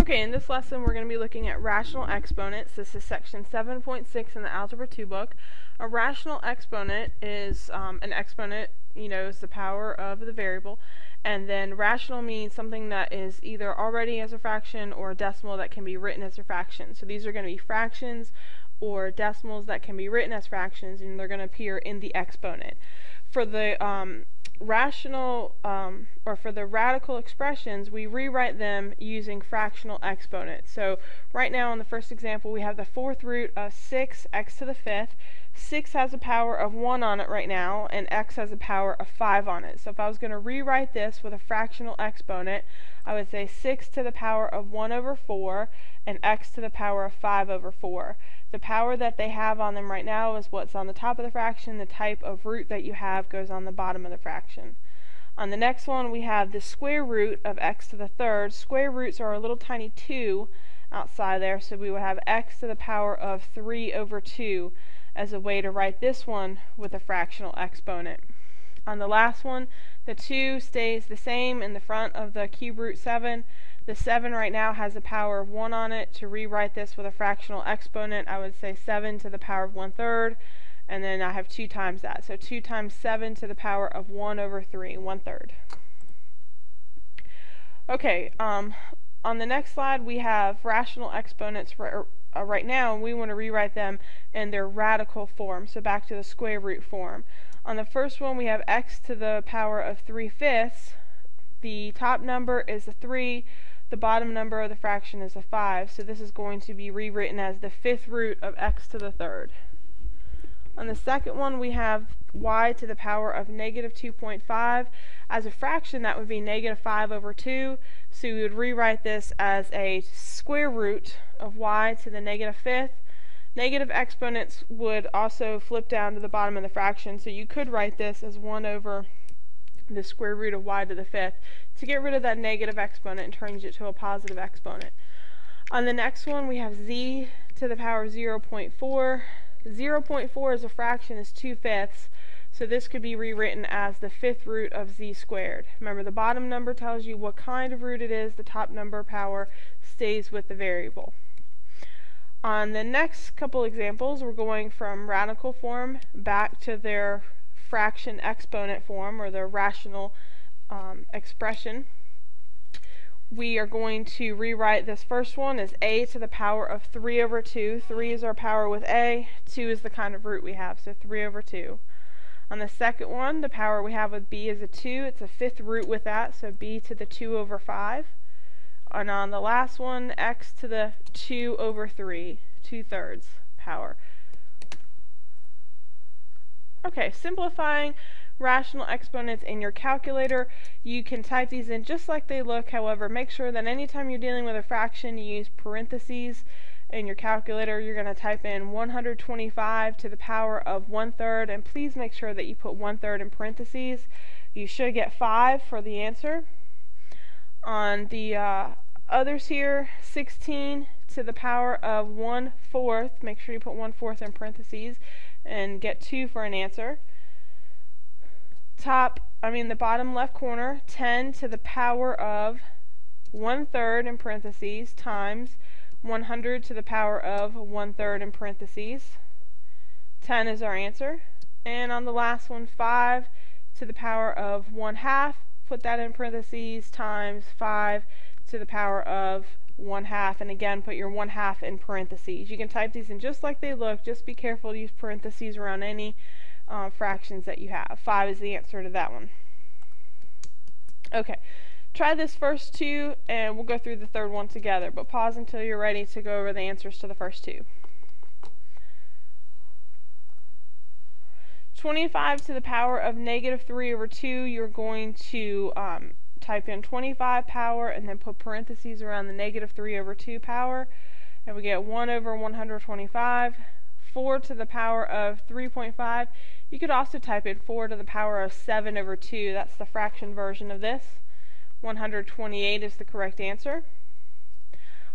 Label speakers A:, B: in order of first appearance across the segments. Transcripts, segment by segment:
A: Okay, in this lesson we're going to be looking at rational exponents. This is section 7.6 in the Algebra 2 book. A rational exponent is an exponent, is the power of the variable, and then rational means something that is either already as a fraction or a decimal that can be written as a fraction. So these are going to be fractions or decimals that can be written as fractions, and they're going to appear in the exponent. For the rational or for the radical expressions, we rewrite them using fractional exponents. So right now in the first example we have the fourth root of 6x to the fifth. 6 has a power of 1 on it right now, and x has a power of 5 on it. So if I was going to rewrite this with a fractional exponent, I would say 6 to the power of 1 over 4 and x to the power of 5 over 4. The power that they have on them right now is what's on the top of the fraction. The type of root that you have goes on the bottom of the fraction. On the next one we have the square root of x to the third. Square roots are a little tiny 2 outside there, so we would have x to the power of 3 over 2 as a way to write this one with a fractional exponent. On the last one, the 2 stays the same in the front of the cube root 7. The 7 right now has a power of 1 on it. To rewrite this with a fractional exponent, I would say 7 to the power of 1/3, and then I have 2 times that. So 2 times 7 to the power of 1 over 3, 1/3. Okay, on the next slide we have rational exponents right now, and we want to rewrite them in their radical form, so back to the square root form. On the first one we have x to the power of 3/5. The top number is a 3, the bottom number of the fraction is a 5, so this is going to be rewritten as the fifth root of x to the third. On the second one we have y to the power of negative 2.5. As a fraction that would be negative 5 over 2, so we would rewrite this as a square root of y to the negative fifth. Negative exponents would also flip down to the bottom of the fraction, so you could write this as 1 over the square root of y to the fifth to get rid of that negative exponent and change it to a positive exponent. On the next one we have z to the power of 0.4. 0.4 as a fraction is 2/5, so this could be rewritten as the fifth root of z squared. Remember, the bottom number tells you what kind of root it is, the top number power stays with the variable. On the next couple examples we're going from radical form back to their fraction exponent form, or the rational expression. We are going to rewrite this first one as a to the power of 3 over 2. 3 is our power with a, 2 is the kind of root we have, so 3 over 2. On the second one, the power we have with b is a 2. It's a fifth root with that, so b to the 2 over 5. And on the last one, x to the 2 over 3, 2/3 power. Okay, simplifying rational exponents in your calculator. You can type these in just like they look. However, make sure that anytime you're dealing with a fraction, you use parentheses in your calculator. You're going to type in 125 to the power of 1/3, and please make sure that you put 1/3 in parentheses. You should get 5 for the answer. On the others here, 16 to the power of 1/4. Make sure you put 1/4 in parentheses and get 2 for an answer. The bottom left corner, 10 to the power of 1/3 in parentheses times 100 to the power of 1/3 in parentheses. 10 is our answer. And on the last one, 5 to the power of 1/2, put that in parentheses, times 5 to the power of 1/2, and again put your 1/2 in parentheses. You can type these in just like they look. Just be careful to use parentheses around any fractions that you have. 5 is the answer to that one. Okay, try this first two and we'll go through the third one together, but pause until you're ready to go over the answers to the first two. 25 to the power of negative 3 over 2, you're going to type in 25 power and then put parentheses around the negative 3 over 2 power, and we get 1 over 125. 4 to the power of 3.5. You could also type in 4 to the power of 7 over 2. That's the fraction version of this. 128 is the correct answer.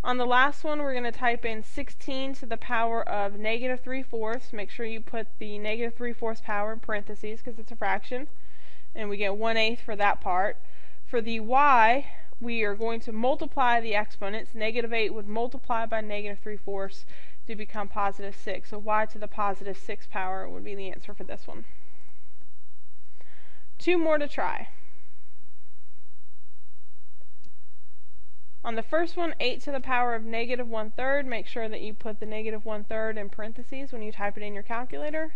A: On the last one, we're going to type in 16 to the power of negative 3/4. Make sure you put the negative 3/4 power in parentheses because it's a fraction. And we get 1/8 for that part. For the y, we are going to multiply the exponents. Negative 8 would multiply by negative 3/4 to become positive 6. So y to the positive 6 power would be the answer for this one. 2 more to try. On the first one, 8 to the power of negative 1/3, make sure that you put the negative 1/3 in parentheses when you type it in your calculator.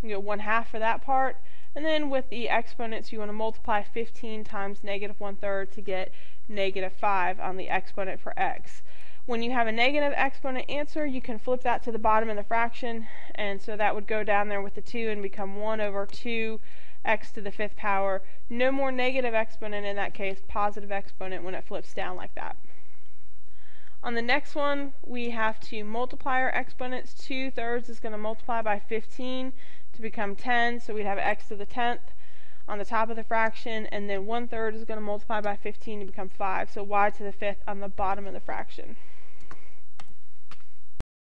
A: You get 1/2 for that part. And then with the exponents, you want to multiply 15 times negative 1/3 to get negative 5 on the exponent for x. When you have a negative exponent answer, you can flip that to the bottom of the fraction, and so that would go down there with the 2 and become 1 over 2 x to the 5th power. No more negative exponent in that case, positive exponent when it flips down like that. On the next one, we have to multiply our exponents. 2/3 is going to multiply by 15 to become 10, so we'd have x to the 10th on the top of the fraction, and then 1/3 is going to multiply by 15 to become 5, so y to the 5th on the bottom of the fraction.